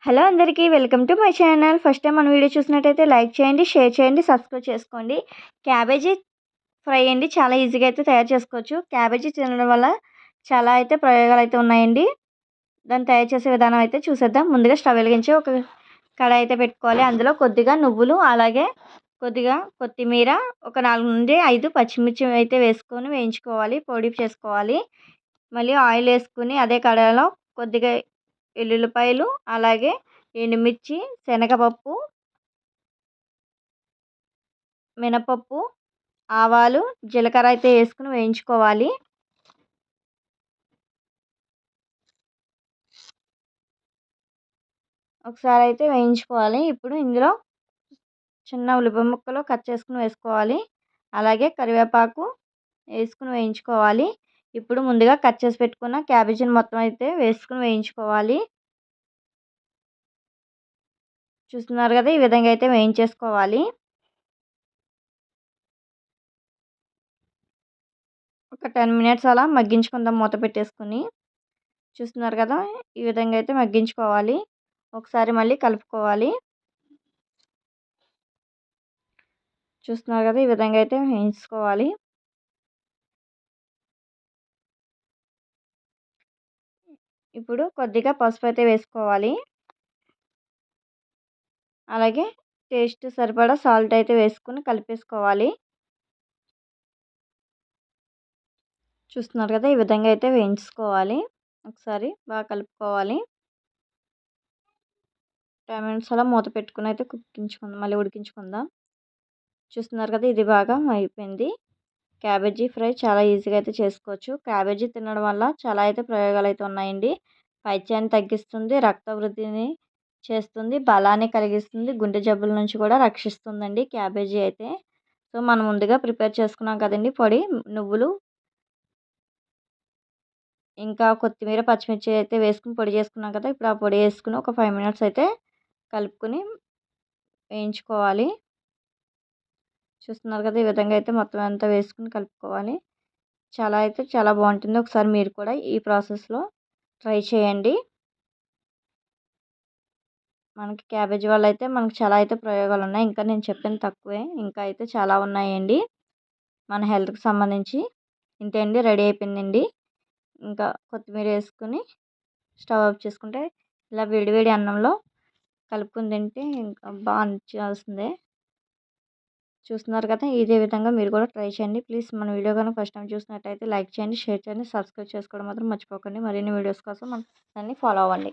Hello అందరికీ welcome to my channel. First time మన video చూసినట్టయితే లైక్ చేయండి, షేర్ చేయండి, సబ్స్క్రైబ్ చేసుకోండి. క్యాబేజీ ఫ్రై అండి, చాలా ఈజీగా అయితే తయారు చేసుకోవచ్చు. క్యాబేజీ తినడం వల్ల చాలా అయితే ప్రయోగాలు అయితే ఉన్నాయండి. దాన్ని తయారు చేసే విధానం అయితే చూసేద్దాం. ముందుగా స్టవ్ వెలిగించి ఒక కడాయి అయితే పెట్టుకోవాలి. అందులో కొద్దిగా నువ్వులు, అలాగే కొద్దిగా కొత్తిమీర, ఒక 4 నుండి 5 పచ్చిమిర్చి అయితే వేసుకొని వేయించుకోవాలి, పొడి చేసుకోవాలి. మళ్ళీ ఆయిల్ వేసుకుని అదే కడాయిలో కొద్దిగా ఎల్లుల్లిపాయలు, అలాగే ఎండుమిర్చి, శనగపప్పు, మినపప్పు, ఆవాలు, జీలకర్ర అయితే వేసుకుని వేయించుకోవాలి. ఒకసారి అయితే వేయించుకోవాలి. ఇప్పుడు ఇందులో చిన్న ఉల్లిపాయ ముక్కలు కట్ చేసుకుని వేసుకోవాలి. అలాగే కరివేపాకు వేసుకుని వేయించుకోవాలి. ఇప్పుడు ముందుగా కట్ చేసి పెట్టుకున్న క్యాబేజీని మొత్తం అయితే వేసుకుని వేయించుకోవాలి. చూస్తున్నారు కదా, ఈ విధంగా అయితే వేయించేసుకోవాలి. ఒక 10 మినిట్స్ అలా మగ్గించుకుందాం మూత పెట్టేసుకుని. చూస్తున్నారు కదా, ఈ విధంగా అయితే మగ్గించుకోవాలి. ఒకసారి మళ్ళీ కలుపుకోవాలి. చూస్తున్నారు కదా, ఈ విధంగా అయితే వేయించుకోవాలి. ఇప్పుడు కొద్దిగా పసుపు అయితే వేసుకోవాలి. అలాగే టేస్ట్ సరిపడా సాల్ట్ అయితే వేసుకుని కలిపేసుకోవాలి. చూస్తున్నారు కదా, ఈ విధంగా అయితే వేయించుకోవాలి. ఒకసారి బాగా కలుపుకోవాలి. 10 మినిట్స్ అలా మూత పెట్టుకుని అయితే మళ్ళీ ఉడికించుకుందాం. చూస్తున్నారు కదా, ఇది బాగా అయిపోయింది. క్యాబేజీ ఫ్రై చాలా ఈజీగా అయితే చేసుకోవచ్చు. క్యాబేజీ తినడం వల్ల చాలా అయితే ప్రయోగాలు అయితే ఉన్నాయండి. పైత్యాన్ని తగ్గిస్తుంది, రక్త వృద్ధిని చేస్తుంది, బలాన్ని కలిగిస్తుంది, గుండె జబ్బుల నుంచి కూడా రక్షిస్తుందండి క్యాబేజీ అయితే. సో మనం ముందుగా ప్రిపేర్ చేసుకున్నాం కదండి పొడి, నువ్వులు, ఇంకా కొత్తిమీర, పచ్చిమిర్చి అయితే వేసుకుని పొడి చేసుకున్నాం కదా. ఇప్పుడు ఆ పొడి వేసుకుని ఒక 5 మినిట్స్ అయితే కలుపుకొని వేయించుకోవాలి. చూస్తున్నారు కదా, ఈ విధంగా అయితే మొత్తం అంతా వేసుకుని కలుపుకోవాలి. చాలా బాగుంటుంది. ఒకసారి మీరు కూడా ఈ ప్రాసెస్లో ట్రై చేయండి. మనకి క్యాబేజీ వల్ల అయితే మనకు చాలా అయితే ప్రయోగాలు ఉన్నాయి. ఇంకా నేను చెప్పింది తక్కువే, ఇంకా అయితే చాలా ఉన్నాయండి మన హెల్త్కి సంబంధించి. ఇంతే అండి, రెడీ అయిపోయిందండి. ఇంకా కొత్తిమీర వేసుకుని స్టవ్ ఆఫ్ చేసుకుంటే ఇలా వేడివేడి అన్నంలో కలుపుకొని తింటే ఇంకా బాగా అనిపించాల్సిందే. చూస్తున్నారు కదా, ఇదే విధంగా మీరు కూడా ట్రై చేయండి. ప్లీజ్ మన వీడియో కనుక ఫస్ట్ టైం చూసినట్టయితే లైక్ చేయండి, షేర్ చేయండి, సబ్స్క్రైబ్ చేసుకోవడం మాత్రం మర్చిపోకండి. మరిన్ని వీడియోస్ కోసం మన ఛానల్ని ఫాలో అవ్వండి.